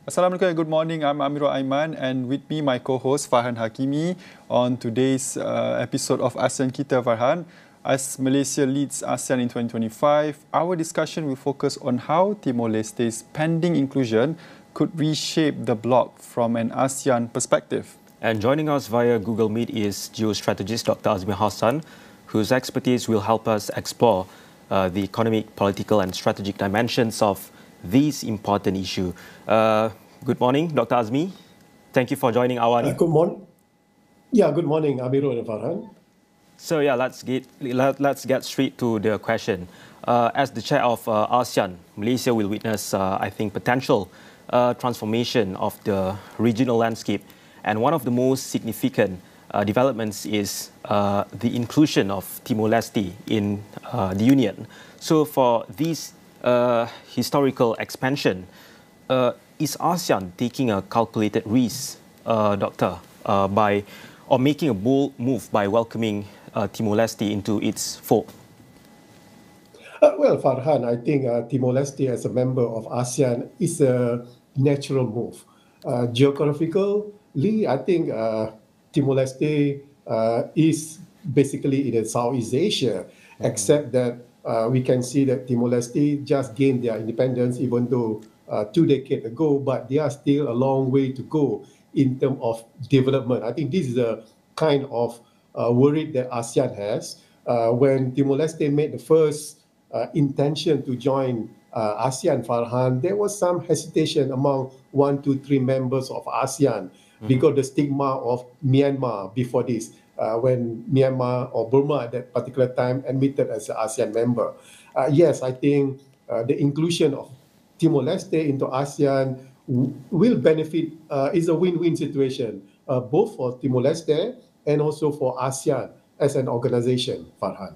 Assalamualaikum and good morning. I'm Amirul Aiman and with me my co-host Farhan Hakimi on today's episode of ASEAN Kita Farhan. As Malaysia leads ASEAN in 2025, our discussion will focus on how Timor-Leste's pending inclusion could reshape the bloc from an ASEAN perspective. And joining us via Google Meet is geostrategist Dr. Azmi Hassan, whose expertise will help us explore the economic, political and strategic dimensions of these important issue. Good morning, Dr. Azmi. Thank you for joining AWANI. Good morning. Yeah, good morning, Amirul and Farhan. So let's get straight to the question. As the chair of ASEAN, Malaysia will witness, I think, potential transformation of the regional landscape, and one of the most significant developments is the inclusion of Timor-Leste in the Union. So for this historical expansion, is ASEAN taking a calculated risk, Doctor, by making a bold move by welcoming Timor-Leste into its fold? Well, Farhan, I think Timor-Leste as a member of ASEAN is a natural move. Geographically, I think Timor-Leste is basically in Southeast Asia, except that we can see that Timor-Leste just gained their independence even though 2 decades ago, but they are still a long way to go in terms of development. I think this is a kind of worry that ASEAN has. When Timor-Leste made the first intention to join ASEAN, Farhan, there was some hesitation among 1, 2, 3 members of ASEAN because the stigma of Myanmar before this, when Myanmar or Burma at that particular time admitted as an ASEAN member. Yes, I think the inclusion of Timor-Leste into ASEAN will benefit, is a win-win situation, both for Timor-Leste and also for ASEAN as an organization, Farhan.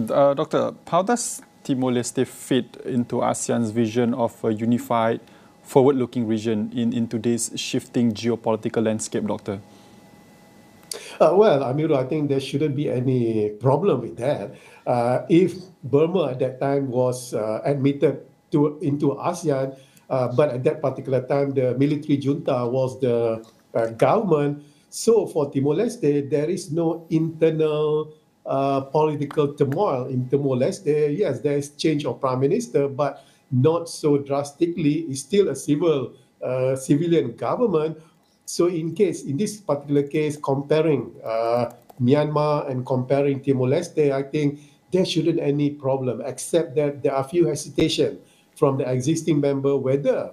Doctor, how does Timor-Leste fit into ASEAN's vision of a unified, forward-looking region in today's shifting geopolitical landscape, Doctor? Well, Amirul, I think there shouldn't be any problem with that. If Burma at that time was admitted into ASEAN, but at that particular time the military junta was the government. So for Timor-Leste, there is no internal political turmoil in Timor-Leste. Yes, there is change of prime minister, but not so drastically. It's still a civilian government. So in this particular case, comparing Myanmar and comparing Timor-Leste, I think there shouldn't any problem, except that there are few hesitation from the existing member whether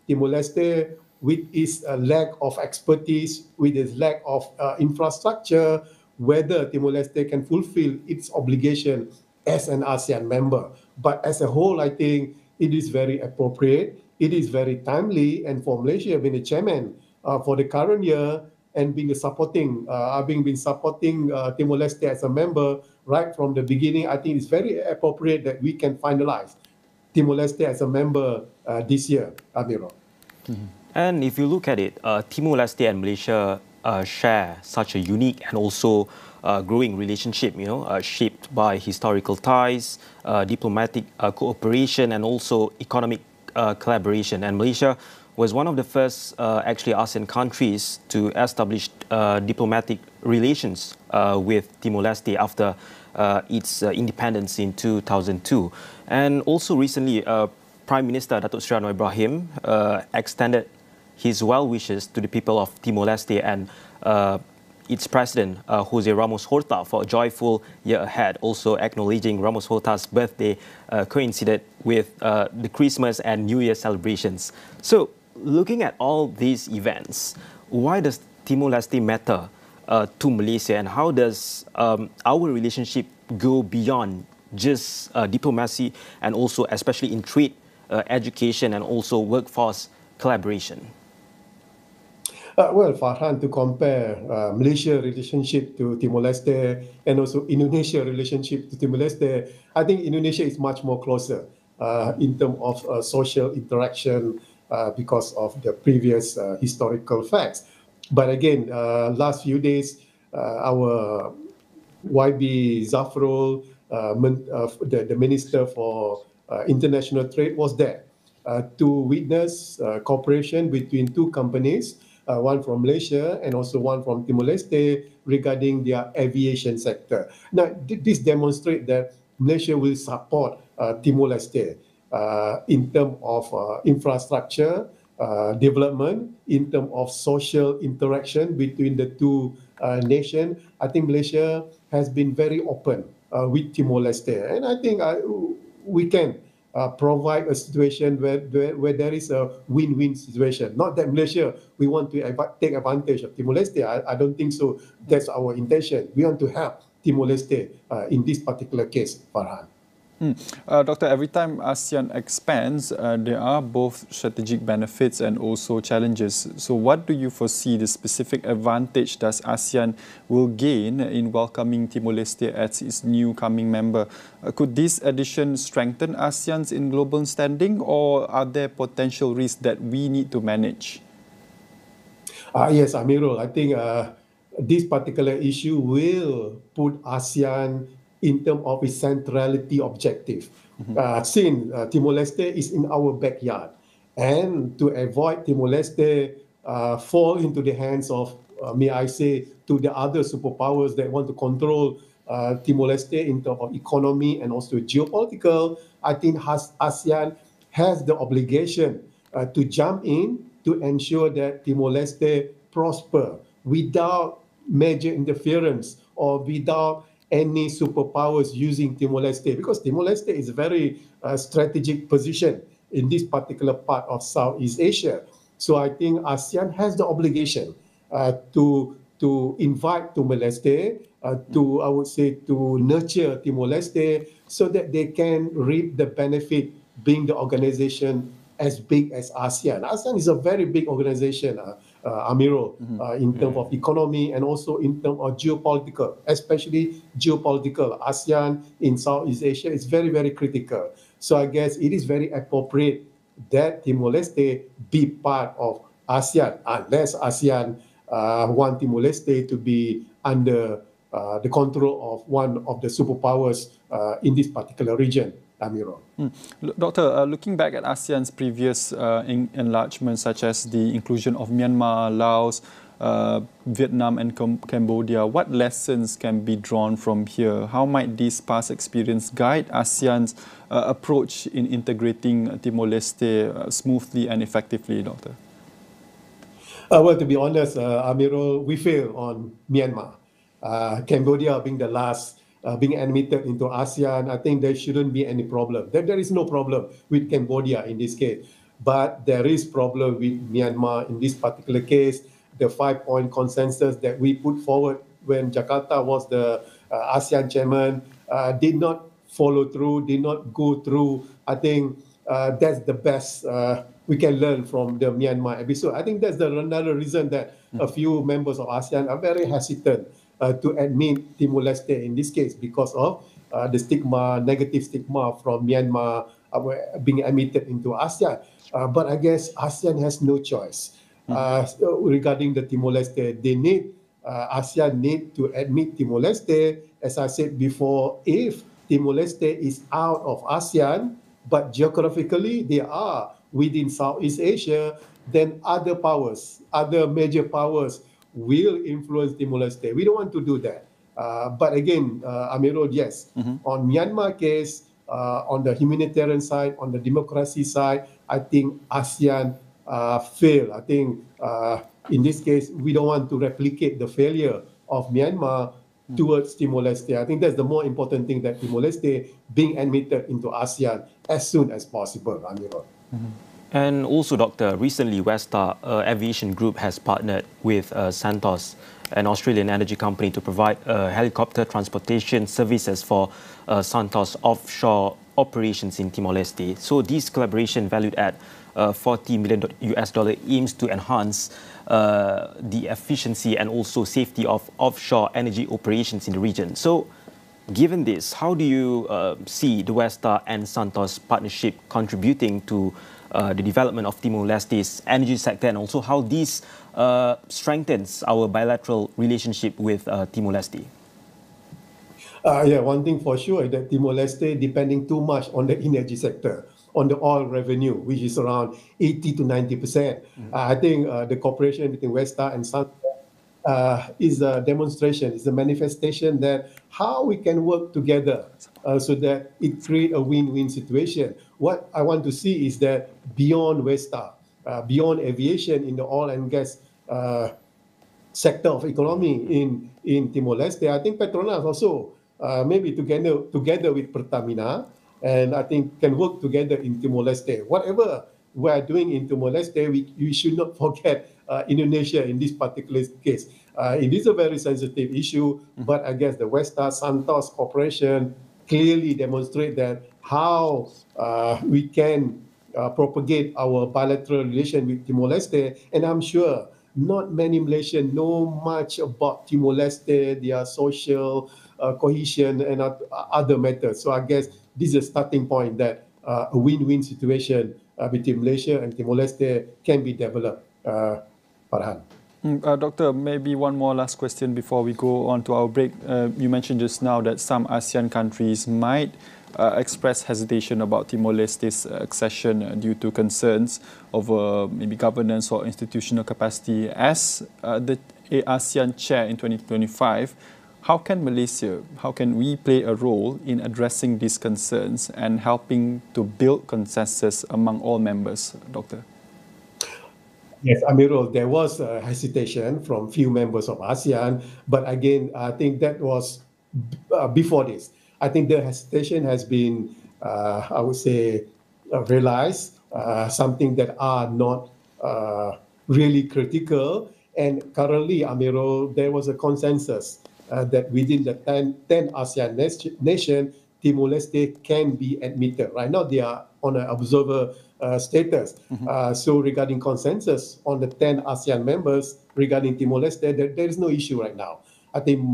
Timor-Leste, with its lack of expertise, with its lack of infrastructure, whether Timor-Leste can fulfill its obligation as an ASEAN member. But as a whole, I think it is very appropriate, it is very timely, and for Malaysia being the chairman for the current year and being supporting Timor-Leste as a member right from the beginning, I think it's very appropriate that we can finalize Timor-Leste as a member this year, Amirul. And if you look at it, Timor-Leste and Malaysia share such a unique and also growing relationship, shaped by historical ties, diplomatic cooperation, and also economic collaboration. And Malaysia was one of the first actually ASEAN countries to establish diplomatic relations with Timor-Leste after its independence in 2002. And also recently, Prime Minister Datuk Seri Anwar Ibrahim extended his well wishes to the people of Timor-Leste and its president, Jose Ramos Horta, for a joyful year ahead. Also acknowledging Ramos Horta's birthday coincided with the Christmas and New Year celebrations. So, looking at all these events, why does Timor-Leste matter to Malaysia, and how does our relationship go beyond just diplomacy and also especially in trade, education and also workforce collaboration? Well, Farhan, to compare Malaysia relationship to Timor-Leste and also Indonesia relationship to Timor-Leste, I think Indonesia is much more closer in terms of social interaction because of the previous historical facts. But again, last few days, our YB Zafrul, the Minister for International Trade, was there. to witness cooperation between two companies, one from Malaysia and also one from Timor-Leste, regarding their aviation sector. Now, this demonstrates that Malaysia will support Timor-Leste in terms of infrastructure development, in terms of social interaction between the two nations. I think Malaysia has been very open with Timor-Leste, and I think we can provide a situation where there is a win-win situation. Not that Malaysia, we want to take advantage of Timor-Leste. I don't think so. That's our intention. We want to help Timor-Leste in this particular case, Farhan. Doctor, every time ASEAN expands, there are both strategic benefits and also challenges. So what do you foresee the specific advantage does ASEAN will gain in welcoming Timor-Leste as its new coming member? Could this addition strengthen ASEAN's in global standing, or are there potential risks that we need to manage? Yes, Amirul, I think this particular issue will put ASEAN in terms of its centrality objective. Since Timor-Leste is in our backyard, and to avoid Timor-Leste fall into the hands of, may I say, to the other superpowers that want to control Timor-Leste in terms of economy and also geopolitical, I think ASEAN has the obligation to jump in to ensure that Timor-Leste prosper without major interference or without any superpowers using Timor-Leste, because Timor-Leste is a very strategic position in this particular part of Southeast Asia. So I think ASEAN has the obligation to invite Timor-Leste, I would say, to nurture Timor-Leste so that they can reap the benefit being the organization as big as ASEAN. ASEAN is a very big organization, Amirul, in terms of economy and also in terms of geopolitical, especially geopolitical. ASEAN in Southeast Asia is very, very critical. So I guess it is very appropriate that Timor-Leste be part of ASEAN, unless ASEAN want Timor-Leste to be under the control of one of the superpowers in this particular region. Amirul. Doctor, looking back at ASEAN's previous enlargements, such as the inclusion of Myanmar, Laos, Vietnam and Cambodia, what lessons can be drawn from here? How might this past experience guide ASEAN's approach in integrating Timor-Leste smoothly and effectively, Doctor? Well, to be honest, Amirul, we failed on Myanmar. Cambodia being the last being admitted into ASEAN, I think there shouldn't be any problem. There is no problem with Cambodia in this case, but there is problem with Myanmar in this particular case. The 5-point consensus that we put forward when Jakarta was the ASEAN chairman did not follow through, did not go through. I think that's the best we can learn from the Myanmar episode. I think that's another reason that a few members of ASEAN are very hesitant to admit Timor-Leste in this case, because of the stigma, negative stigma from Myanmar being admitted into ASEAN. But I guess ASEAN has no choice regarding the Timor-Leste. They need, ASEAN need to admit Timor-Leste. As I said before, if Timor-Leste is out of ASEAN, but geographically they are within Southeast Asia, then other powers, other major powers will influence Timor-Leste. We don't want to do that. But again, Amirul, yes, on Myanmar case, on the humanitarian side, on the democracy side, I think ASEAN failed. I think in this case, we don't want to replicate the failure of Myanmar towards Timor-Leste. I think that's the more important thing, that Timor-Leste being admitted into ASEAN as soon as possible, Amirul. And also, Doctor, recently Westar Aviation Group has partnered with Santos, an Australian energy company, to provide helicopter transportation services for Santos offshore operations in Timor-Leste. So this collaboration, valued at $40 million aims to enhance the efficiency and also safety of offshore energy operations in the region. So given this, how do you see the Westar and Santos partnership contributing to the development of Timor-Leste's energy sector, and also how this strengthens our bilateral relationship with Timor-Leste? Yeah, one thing for sure is that Timor-Leste depending too much on the energy sector. on the oil revenue, which is around 80 to 90%. I think the cooperation between West Star and Sun is a demonstration, is a manifestation that how we can work together so that it create a win-win situation. What I want to see is that beyond West Star, beyond aviation in the oil and gas sector of economy in Timor-Leste, I think Petronas also maybe together with Pertamina, and I think can work together in Timor-Leste. Whatever we are doing in Timor-Leste, we should not forget Indonesia in this particular case. It is a very sensitive issue, but I guess the West Star Santos cooperation clearly demonstrate that how we can propagate our bilateral relation with Timor-Leste, and I'm sure not many Malaysians know much about Timor-Leste, their social cohesion and other matters. So I guess this is a starting point that a win-win situation between Malaysia and Timor-Leste can be developed. Farhan. Doctor, maybe one more last question before we go on to our break. You mentioned just now that some ASEAN countries might express hesitation about Timor-Leste's accession due to concerns over maybe governance or institutional capacity. As the ASEAN chair in 2025, how can Malaysia, how can we play a role in addressing these concerns and helping to build consensus among all members, Doctor? Yes, Amirul, there was hesitation from few members of ASEAN, but again, I think that was before this. I think the hesitation has been, I would say, realized, something that are not really critical. And currently, Amirul, there was a consensus that within the 10 ASEAN nation, Timor-Leste can be admitted. Right now, they are on an observer status. So regarding consensus on the 10 ASEAN members regarding Timor-Leste, there is no issue right now. I think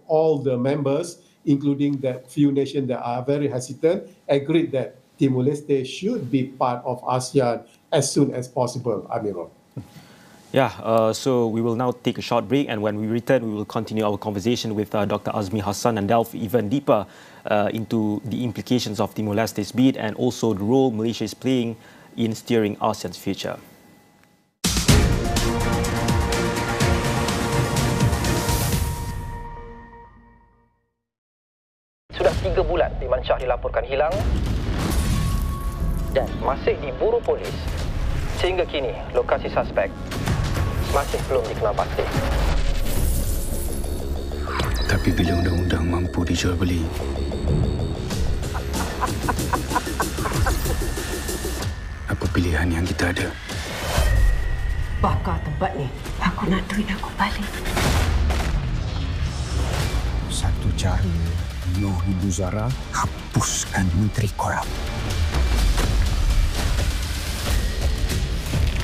all the members, including that few nations that are very hesitant, agreed that Timor-Leste should be part of ASEAN as soon as possible, Amirul. Yeah, so we will now take a short break, and when we return, we will continue our conversation with Dr. Azmi Hassan and delve even deeper into the implications of Timor-Leste's bid and also the role Malaysia is playing in steering ASEAN's future. Sudah 3 bulan Iman Shah dilaporkan hilang dan masih diburu polis. Sehingga kini, lokasi suspek masih belum dikenal pasti. Tapi bila undang-undang mampu dijual beli, apa pilihan yang kita ada? Bakar tempat ni. Aku nak duit aku balik. Satu cara, Noh Ibu Zara hapuskan Menteri Korup.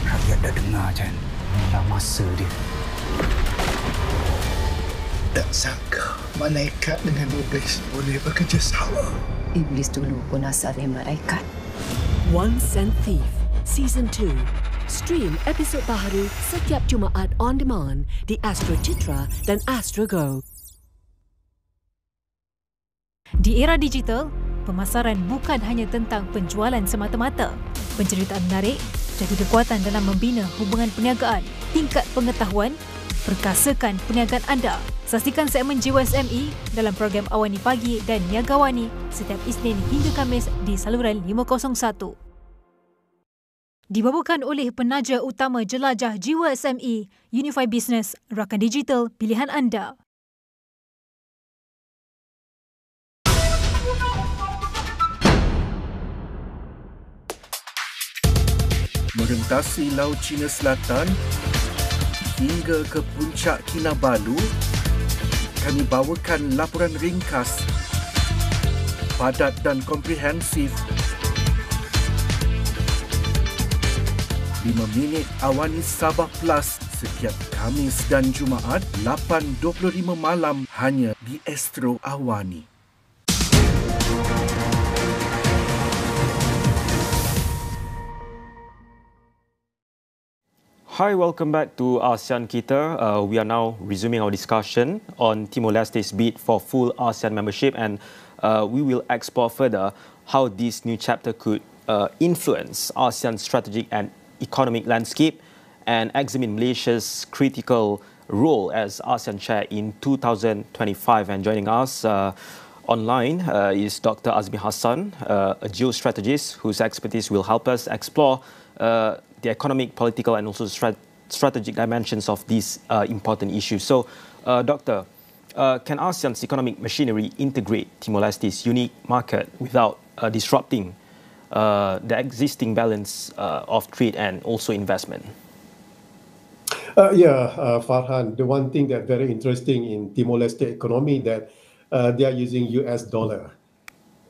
Rakyat dah dengar, Jan. Inilah masa dia. Tak sangka malaikat dengan iblis boleh bekerjasama. Iblis dulu pun asalnya malaikat. One Cent Thief, Season 2. Stream episod baru setiap Jumaat on demand di Astro Citra dan Astro Go. Di era digital, pemasaran bukan hanya tentang penjualan semata-mata. Penceritaan menarik jadi kekuatan dalam membina hubungan perniagaan, tingkat pengetahuan, perkasakan perniagaan anda. Saksikan segmen Jiwa SME dalam program Awani Pagi dan Niaga Awani setiap Isnin hingga Khamis di saluran 501. Dibawakan oleh penaja utama jelajah Jiwa SME, Unify Business, rakan digital pilihan anda. Merentasi Laut Cina Selatan hingga ke puncak Kinabalu, kami bawakan laporan ringkas, padat dan komprehensif. 5 minit Awani Sabah Plus setiap Khamis dan Jumaat 8.25 malam hanya di Astro Awani. Hi, welcome back to ASEAN Kita. We are now resuming our discussion on Timor-Leste's bid for full ASEAN membership, and we will explore further how this new chapter could influence ASEAN's strategic and economic landscape and examine Malaysia's critical role as ASEAN chair in 2025. And joining us online is Dr. Azmi Hassan, a geostrategist whose expertise will help us explore the economic, political and also strategic dimensions of these important issues. So, Doctor, can ASEAN's economic machinery integrate Timor-Leste's unique market without disrupting the existing balance of trade and also investment? Farhan, the one thing that's very interesting in Timor-Leste economy that they are using US dollar.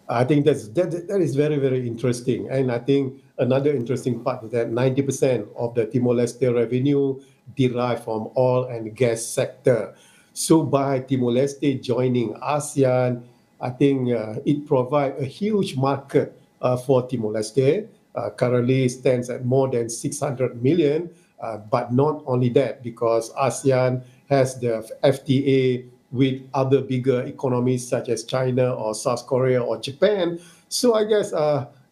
I think that is very, very interesting. And I think another interesting part is that 90% of the Timor-Leste revenue derive from oil and gas sector. So by Timor-Leste joining ASEAN, I think it provides a huge market for Timor-Leste. Currently stands at more than 600 million. But not only that, because ASEAN has the FTA with other bigger economies such as China or South Korea or Japan. So I guess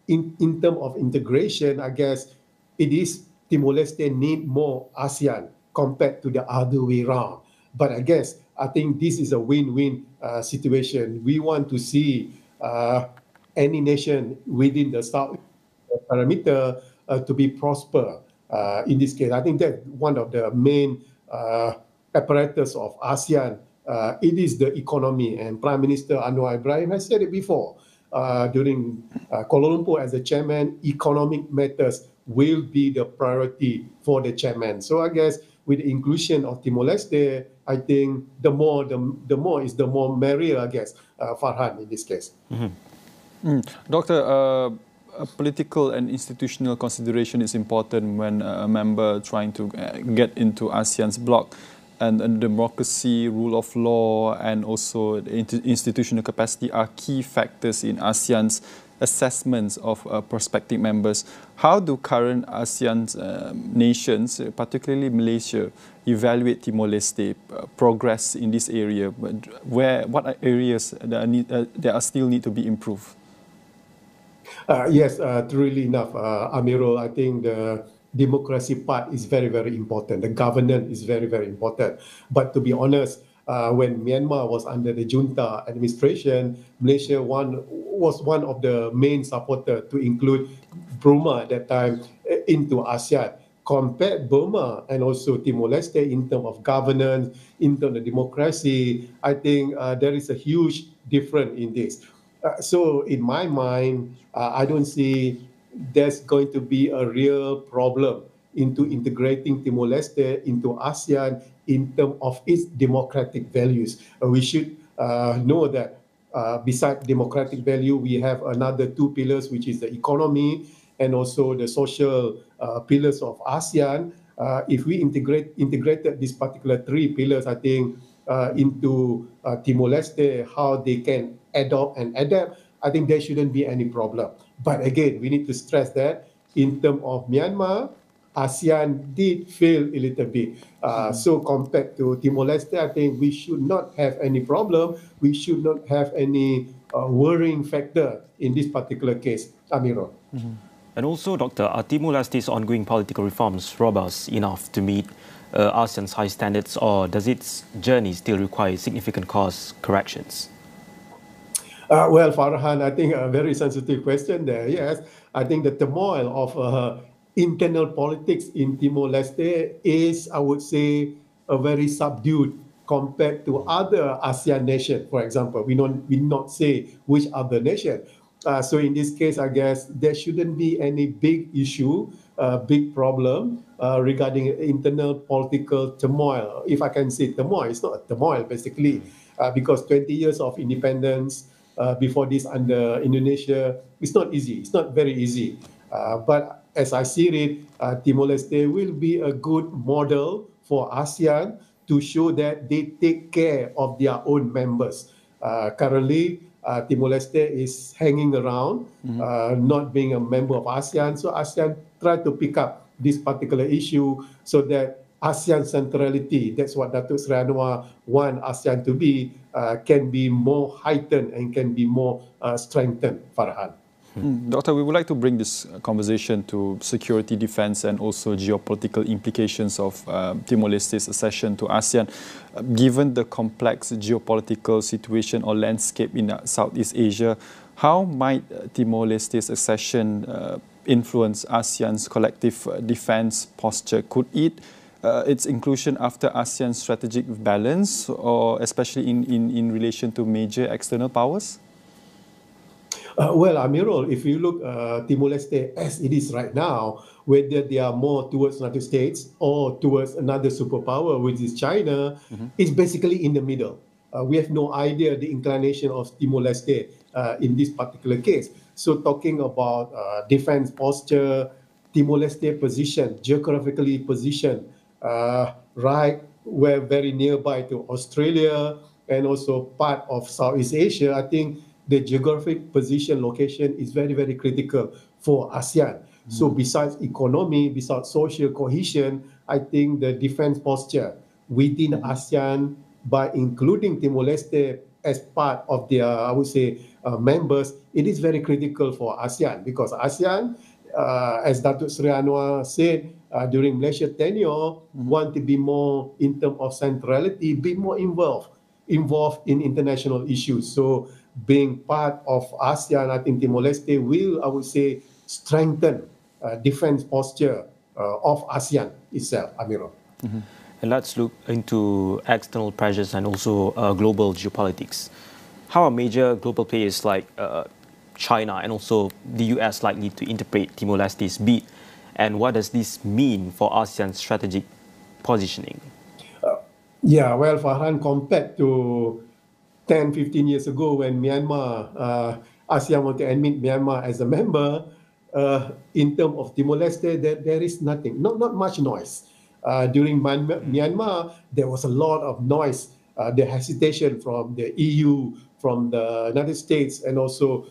in terms of integration, I guess it is Timor-Leste need more ASEAN compared to the other way around. But I guess I think this is a win-win situation. We want to see any nation within the South parameter to be prosper. In this case, I think that one of the main apparatus of ASEAN, it is the economy. And Prime Minister Anwar Ibrahim has said it before during Kuala Lumpur as the chairman, economic matters will be the priority for the chairman. So I guess with the inclusion of Timor-Leste, I think the more is the more merrier, I guess, Farhan, in this case. Doctor, a political and institutional consideration is important when a member trying to get into ASEAN's bloc, and democracy, rule of law, and also the institutional capacity are key factors in ASEAN's assessments of prospective members. How do current ASEAN nations, particularly Malaysia, evaluate Timor-Leste progress in this area? What are areas that are still need to be improved? Yes, truly enough, Amirul, I think the democracy part is very, very important. The governance is very, very important. But to be honest, when Myanmar was under the junta administration, Malaysia was one of the main supporters to include Burma at that time into ASEAN. Compared Burma and also Timor-Leste in terms of governance, in terms of democracy, I think there is a huge difference in this. So in my mind, I don't see there's going to be a real problem into integrating Timor-Leste into ASEAN in terms of its democratic values. We should know that besides democratic value, we have another two pillars, which is the economy and also the social pillars of ASEAN. If we integrated these particular three pillars, I think into Timor-Leste, how they can adopt and adapt, I think there shouldn't be any problem. But again, we need to stress that in terms of Myanmar, ASEAN did fail a little bit. So compared to Timor-Leste, I think we should not have any problem. We should not have any worrying factor in this particular case, Amirul. And also, Doctor, are Timor-Leste's ongoing political reforms robust enough to meet ASEAN's high standards, or does its journey still require significant course corrections? Well, Farhan, I think a very sensitive question there. Yes, I think the turmoil of internal politics in Timor-Leste is, I would say, a very subdued compared to other ASEAN nations. For example, we not say which other nation. So in this case, I guess there shouldn't be any big issue, big problem regarding internal political turmoil. If I can say turmoil, it's not a turmoil basically, because 20 years of independence before this under Indonesia, it's not easy. It's not very easy. But as I see it, Timor-Leste will be a good model for ASEAN to show that they take care of their own members. Currently, Timor-Leste is hanging around, not being a member of ASEAN. So ASEAN try to pick up this particular issue so that ASEAN centrality, that's what Datuk Seri Anwar want ASEAN to be, can be more heightened and can be more strengthened, Farhan. Doctor, we would like to bring this conversation to security, defense, and also geopolitical implications of Timor-Leste's accession to ASEAN. Given the complex geopolitical situation or landscape in Southeast Asia, how might Timor-Leste's accession influence ASEAN's collective defense posture? Could its inclusion after ASEAN's strategic balance, or especially in relation to major external powers? Well, Amirul, if you look Timor-Leste as it is right now, whether they are more towards United States or towards another superpower, which is China, it's basically in the middle. We have no idea the inclination of Timor-Leste in this particular case. So talking about defense posture, Timor-Leste position, geographically positioned, right, we're very nearby to Australia and also part of Southeast Asia. I think the geographic position, location is very, very critical for ASEAN. So besides economy, besides social cohesion, I think the defense posture within ASEAN, by including Timor-Leste as part of their, I would say, members, it is very critical for ASEAN, because ASEAN, as Datuk Seri Anwar said during Malaysia tenure, want to be more in terms of centrality, be more involved in international issues. So being part of ASEAN, I think Timor-Leste will, I would say, strengthen defense posture of ASEAN itself, Amirul. And let's look into external pressures and also global geopolitics. How are major global players like China and also the US likely to interpret Timor-Leste's bid? And what does this mean for ASEAN's strategic positioning? Yeah, well, Farhan, compared to 10, 15 years ago when Myanmar, ASEAN wanted to admit Myanmar as a member, in terms of Timor-Leste, there is nothing, not much noise. During Myanmar, there was a lot of noise, the hesitation from the EU, from the United States, and also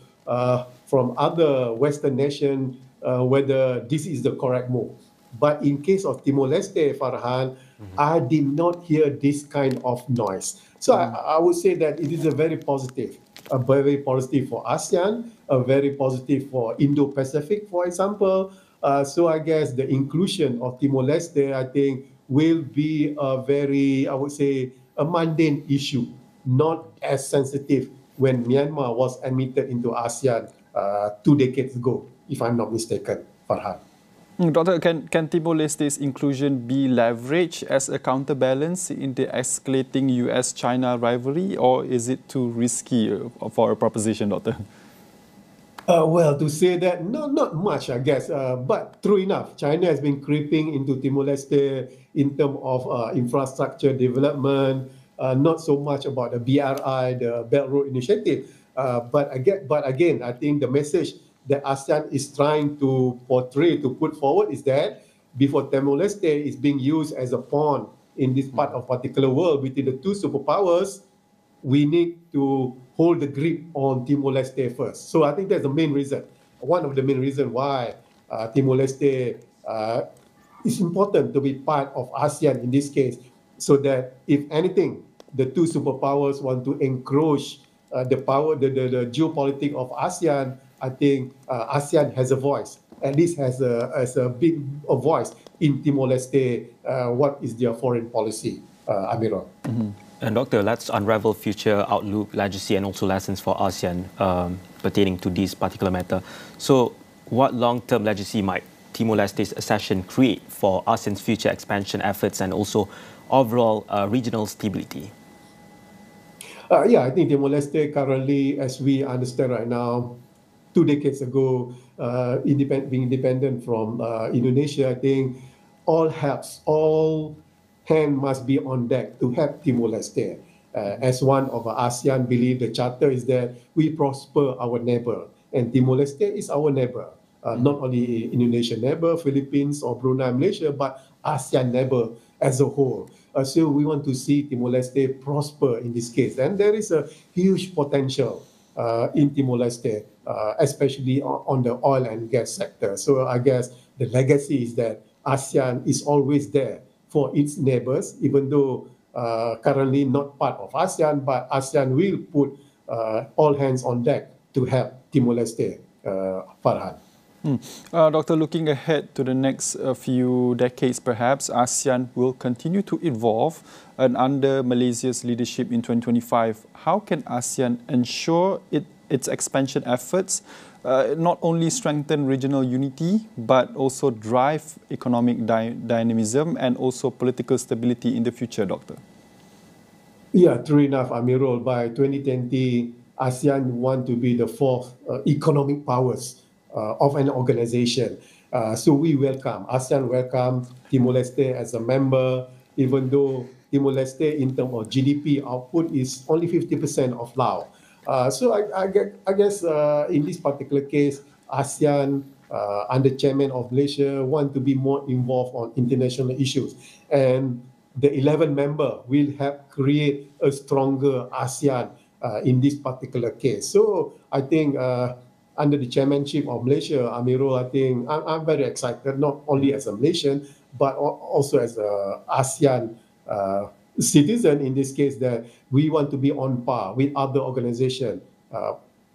from other Western nations, whether this is the correct move. But in case of Timor-Leste, Farhan, I did not hear this kind of noise. So I would say that it is a very positive for ASEAN, a very positive for Indo-Pacific, for example. So I guess the inclusion of Timor-Leste, I think, will be a very, I would say, a mundane issue, not as sensitive when Myanmar was admitted into ASEAN 2 decades ago, if I'm not mistaken, Farhan. Doctor, can Timor-Leste's inclusion be leveraged as a counterbalance in the escalating US-China rivalry, or is it too risky for a proposition, Doctor? Well, to say that, not much, I guess. But true enough, China has been creeping into Timor-Leste in terms of infrastructure development, not so much about the BRI, the Belt Road Initiative. But again, I think the message that ASEAN is trying to portray, to put forward, is that before Timor-Leste is being used as a pawn in this part of particular world between the two superpowers, we need to hold the grip on Timor-Leste first. So I think that's the main reason, one of the main reasons why Timor-Leste is important to be part of ASEAN in this case, so that if anything, the two superpowers want to encroach the power, the geopolitics of ASEAN, I think ASEAN has a voice, at least has a big voice in Timor-Leste, what is their foreign policy, Amirul. And Doctor, let's unravel future outlook, legacy, and also lessons for ASEAN pertaining to this particular matter. So, what long-term legacy might Timor-Leste's accession create for ASEAN's future expansion efforts and also overall regional stability? Yeah, I think Timor-Leste currently, as we understand right now, 2 decades ago, being independent from Indonesia, I think all hands must be on deck to help Timor-Leste. As one of ASEAN believe, the charter is that we prosper our neighbor, and Timor-Leste is our neighbor. Not only Indonesian neighbor, Philippines or Brunei, Malaysia, but ASEAN neighbor as a whole. So we want to see Timor-Leste prosper in this case. And there is a huge potential in Timor-Leste, especially on the oil and gas sector. So I guess the legacy is that ASEAN is always there for its neighbors, even though currently not part of ASEAN, but ASEAN will put all hands on deck to help Timor-Leste Farhan. Doctor, looking ahead to the next few decades, perhaps ASEAN will continue to evolve, and under Malaysia's leadership in 2025, how can ASEAN ensure its expansion efforts not only strengthen regional unity, but also drive economic dynamism and also political stability in the future, Doctor? Yeah, true enough, Amirul. By 2020, ASEAN want to be the fourth economic powers of an organization. So we welcome, ASEAN welcome Timor-Leste as a member, even though Timor-Leste in terms of GDP output is only 50% of Laos. So I guess in this particular case, ASEAN under chairman of Malaysia want to be more involved on international issues. And the 11 member will help create a stronger ASEAN in this particular case. So I think under the chairmanship of Malaysia, Amirul, I think I'm very excited, not only as a Malaysian, but also as a ASEAN citizen in this case, that we want to be on par with other organizations,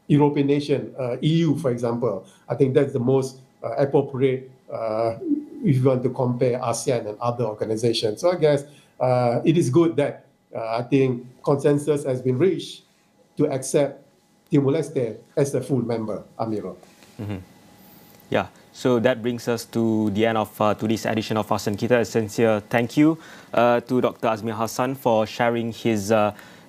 European nation, EU, for example. I think that's the most appropriate if you want to compare ASEAN and other organizations. So I guess it is good that I think consensus has been reached to accept Timor-Leste as a full member, Amirul. Yeah, so that brings us to the end of today's edition of ASEAN Kita. A sincere thank you to Dr. Azmi Hassan for sharing his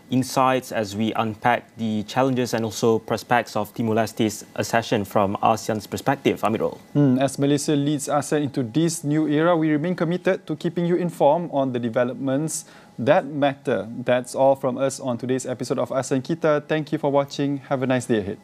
insights as we unpack the challenges and also prospects of Timor-Leste's accession from ASEAN's perspective. Amirul. As Malaysia leads ASEAN into this new era, we remain committed to keeping you informed on the developments that matter. That's all from us on today's episode of ASEAN Kita. Thank you for watching. Have a nice day ahead.